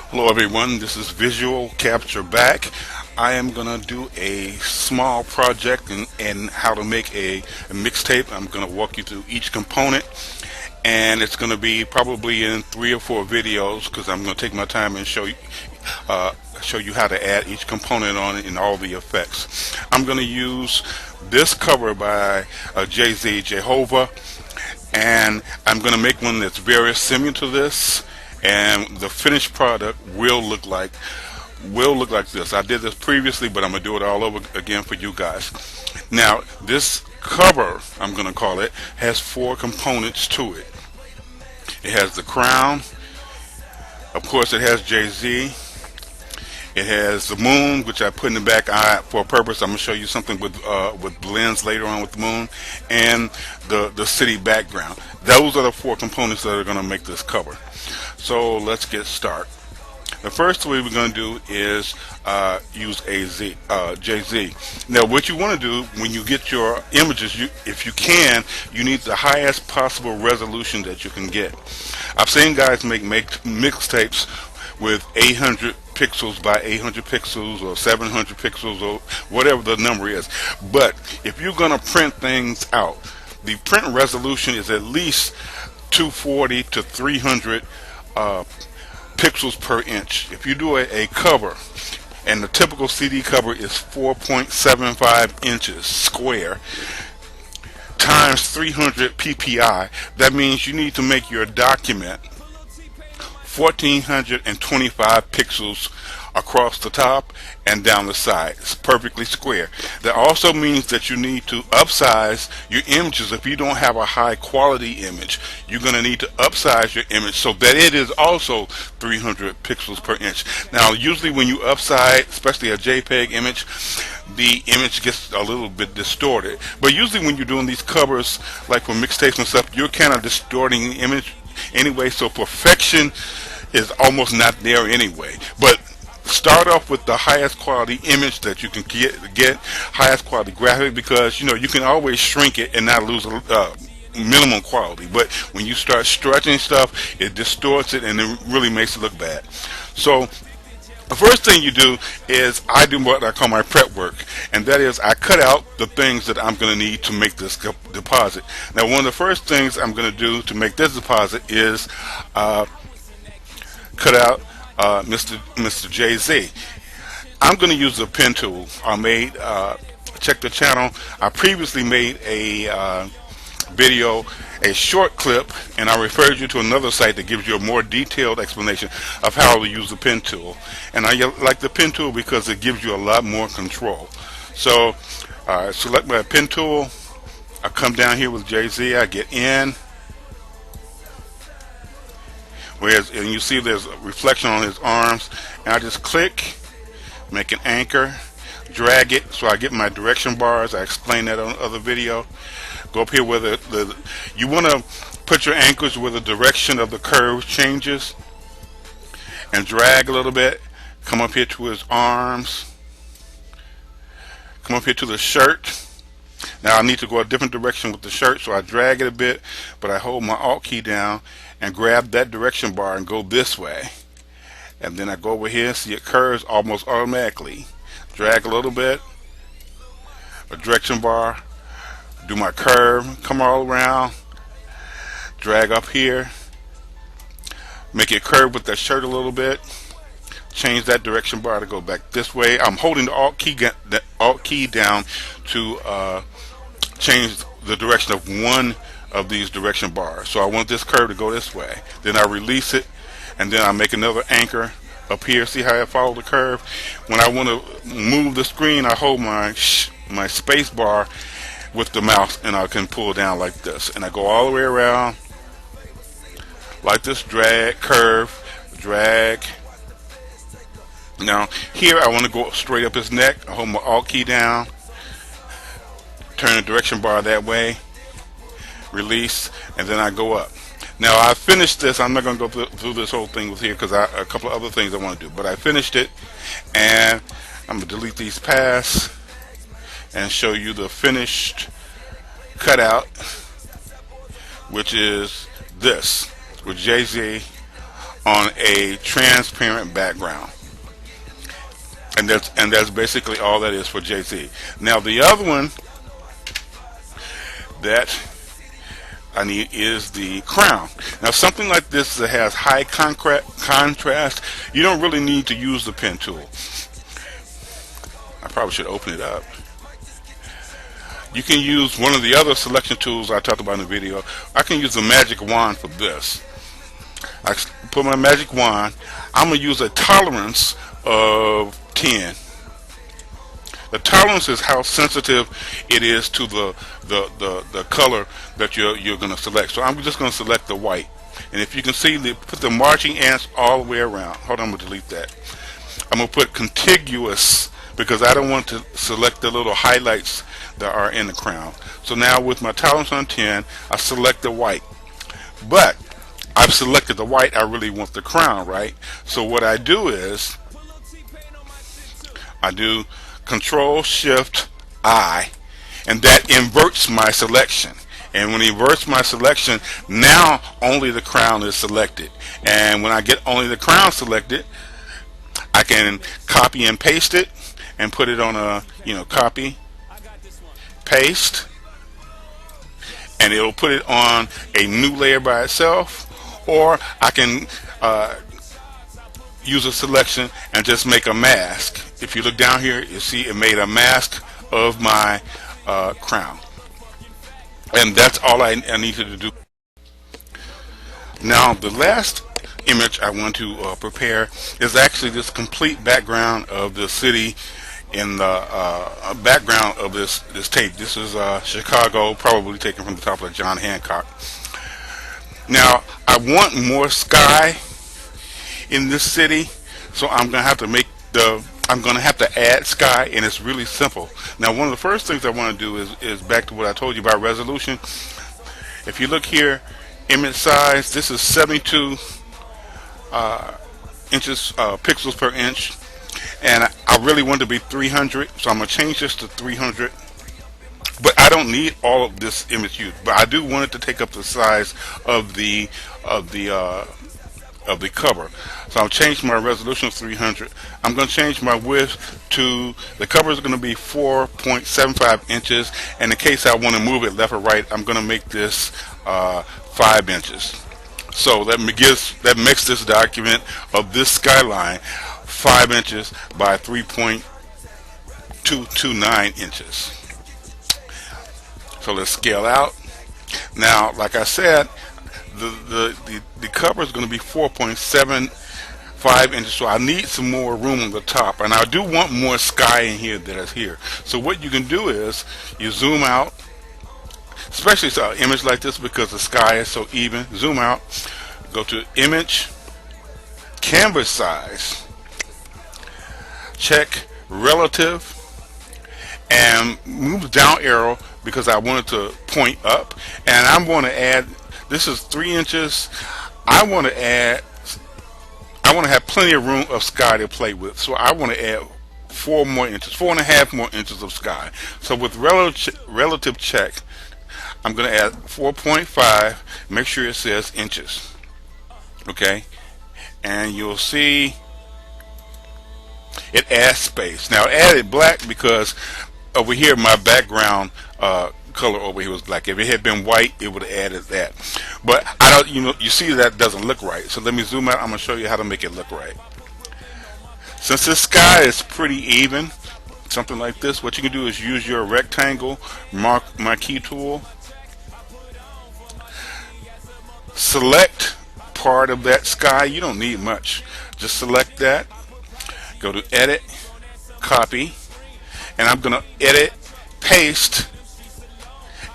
Hello everyone, this is Visual Capture back. I am going to do a small project and how to make a mixtape. I'm going to walk you through each component, and it's going to be probably in 3 or 4 videos because I'm going to take my time and uh, show you how to add each component on it and all the effects. I'm going to use this cover by Jayhovah, and I'm going to make one that's very similar to this, and the finished product will look like this. I did this previously, but I'm gonna do it all over again for you guys. Now, this cover, I'm gonna call it, has 4 components to it. It has the crown, of course. It has Jay-Z. It has the moon, which I put in the back for a purpose. I'm gonna show you something with blends later on with the moon, and the city background. Those are the 4 components that are gonna make this cover. So let's get started. The first thing we're going to do is use Jay-Z. Now, what you want to do when you get your images, if you can, you need the highest possible resolution that you can get. I've seen guys make mixtapes with 800 pixels by 800 pixels or 700 pixels or whatever the number is. But if you're going to print things out, the print resolution is at least 240 to 300 pixels per inch. If you do a cover, and the typical CD cover is 4.75 inches square times 300 ppi, that means you need to make your document 1425 pixels across the top and down the side. It's perfectly square. That also means that you need to upsize your images. If you don't have a high quality image, you're going to need to upsize your image so that it is also 300 pixels per inch. Now, usually when you upsize, especially a JPEG image, the image gets a little bit distorted. But usually when you're doing these covers, like for mixtapes and stuff, you're kind of distorting the image anyway, so perfection is almost not there anyway. But start off with the highest quality image that you can get highest quality graphic, because you can always shrink it and not lose minimum quality. But when you start stretching stuff, it distorts it and it really makes it look bad. So the first thing you do is I do what I call my prep work, and that is I cut out the things that I'm going to need to make this deposit. Now, one of the first things I'm going to do to make this deposit is cut out Mr. Jay-Z. I'm going to use the pen tool. Check the channel. I previously made a video, a short clip, and I referred you to another site that gives you a more detailed explanation of how to use the pen tool. And I like the pen tool because it gives you a lot more control. So select my pen tool. I come down here with Jay-Z. I get in. And you see there's a reflection on his arms, and I just click, make an anchor, drag it so I get my direction bars. I explained that on other video. Go up here where you want to put your anchors where the direction of the curve changes, and drag a little bit. Come up here to his arms. Come up here to the shirt. Now I need to go a different direction with the shirt, so I drag it a bit, but I hold my Alt key down and grab that direction bar and go this way. And then I go over here, see it curves almost automatically. Drag a little bit, a direction bar, do my curve, come all around, drag up here, make it curve with that shirt a little bit, change that direction bar to go back this way. I'm holding the Alt key down to change the direction of one of these direction bars. So I want this curve to go this way. Then I release it, and then I make another anchor up here. See how I follow the curve? When I want to move the screen, I hold my space bar with the mouse, and I can pull down like this. And I go all the way around like this, drag, curve, drag. Now here I want to go straight up his neck. I hold my Alt key down, turn the direction bar that way, release, and then I go up. Now I finished this. I'm not going to go through this whole thing with here because a couple of other things I want to do. But I finished it, and I'm going to delete these paths and show you the finished cutout, which is this, with Jay-Z on a transparent background. And that's basically all that is for JC. Now the other one that I need is the crown. Now something like this that has high contrast, you don't really need to use the pen tool. I probably should open it up. You can use one of the other selection tools I talked about in the video. I can use the magic wand for this. I put my magic wand. I'm going to use a tolerance of 10. The tolerance is how sensitive it is to the color that you're going to select. So I'm just going to select the white. And if you can see, they put the marching ants all the way around. Hold on, I'm going to delete that. I'm going to put contiguous because I don't want to select the little highlights that are in the crown. So now with my tolerance on 10, I select the white. But I've selected the white, I really want the crown, right? So what I do is I do Control Shift I, and that inverts my selection. And when it inverts my selection, now only the crown is selected. And when I get only the crown selected, I can copy and paste it and put it on a, copy, paste, and it'll put it on a new layer by itself. Or I can use a selection and just make a mask. If you look down here, you see it made a mask of my crown. And that's all I needed to do. Now the last image I want to prepare is actually this complete background of the city in the background of this tape. This is Chicago, probably taken from the top of John Hancock. Now I want more sky in this city, so I'm gonna have to add sky, and it's really simple. Now one of the first things I want to do is back to what I told you about resolution. If you look here, image size, this is 72 inches pixels per inch, and I really want it to be 300, so I'm gonna change this to 300. But I don't need all of this image used, but I do want it to take up the size of the cover. So I'll change my resolution to 300. I'm going to change my width to, the cover is going to be 4.75 inches. And in case I want to move it left or right, I'm going to make this 5 inches. So that makes this document of this skyline 5 inches by 3.229 inches. So let's scale out. Now, like I said, the cover is going to be 4.75 inches, so I need some more room on the top, and I do want more sky in here than is here. So what you can do is you zoom out, especially an image like this because the sky is so even. Zoom out, go to Image, Canvas Size, check Relative, and move the down arrow because I want it to point up, and I'm going to add. This is 3 inches. I want to have plenty of room of sky to play with. So I want to add 4 more inches, 4.5 more inches of sky. So with relative check, I'm going to add 4.5. Make sure it says inches. Okay, and you'll see it adds space. Now I added black because over here my background color over here was black. If it had been white, it would have added that. But I don't, you see that doesn't look right. So let me zoom out. I'm gonna show you how to make it look right. Since this sky is pretty even, something like this, what you can do is use your rectangle marquee tool. Select part of that sky. You don't need much. Just select that. Go to Edit, Copy, and I'm gonna edit, paste.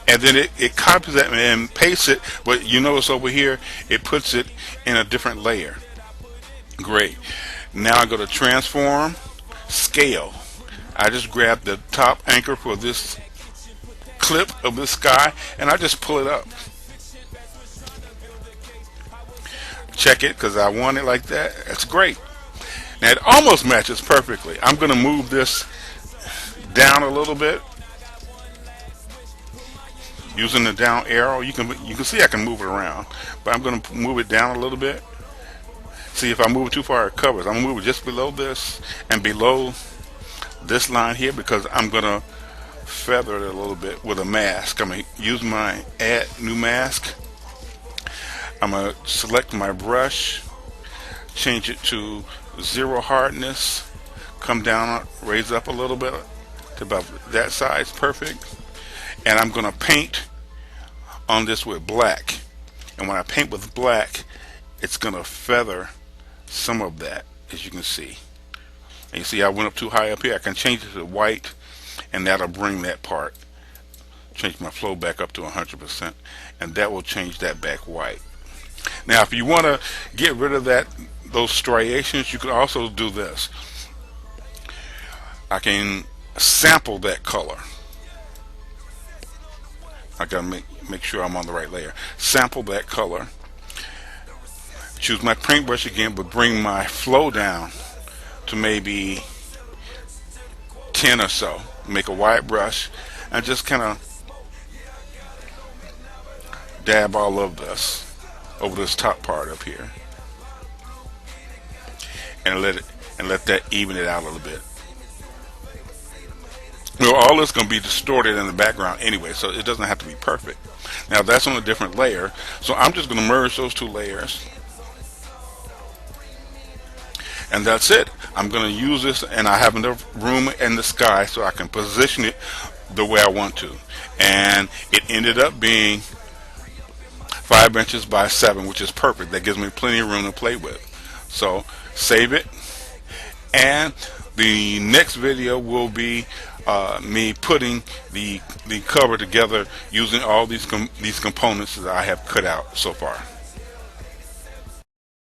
And then it copies that and pastes it, but you notice over here it puts it in a different layer. Great. Now I go to Transform, Scale. I just grab the top anchor for this clip of this sky and I just pull it up. Check it because I want it like that. That's great. Now it almost matches perfectly. I'm going to move this down a little bit. Using the down arrow, you can see I can move it around, but I'm going to move it down a little bit, See, if I move it too far, it covers. I'm gonna move it just below this and below this line here because I'm gonna feather it a little bit with a mask. I'm gonna use my add new mask. I'm gonna select my brush, change it to 0 hardness, come down, raise up a little bit to about that size, perfect. And I'm gonna paint on this with black. And when I paint with black, it's gonna feather some of that, as you can see. And you see I went up too high up here. I can change it to white, and that'll bring that part, change my flow back up to 100%, and that will change that back white. Now, if you want to get rid of those striations, you could also do this. I can sample that color. I gotta make sure I'm on the right layer. Sample that color. Choose my paintbrush again, but bring my flow down to maybe 10 or so. Make a wide brush and just kind of dab all of this over this top part up here, and let that even it out a little bit. You know, all this is going to be distorted in the background anyway, so it doesn't have to be perfect. Now that's on a different layer, so I'm just going to merge those two layers, and that's it. I'm going to use this, and I have enough room in the sky so I can position it the way I want to. And it ended up being 5 inches by 7, which is perfect. That gives me plenty of room to play with. So save it, and the next video will be me putting the cover together using all these components that I have cut out so far.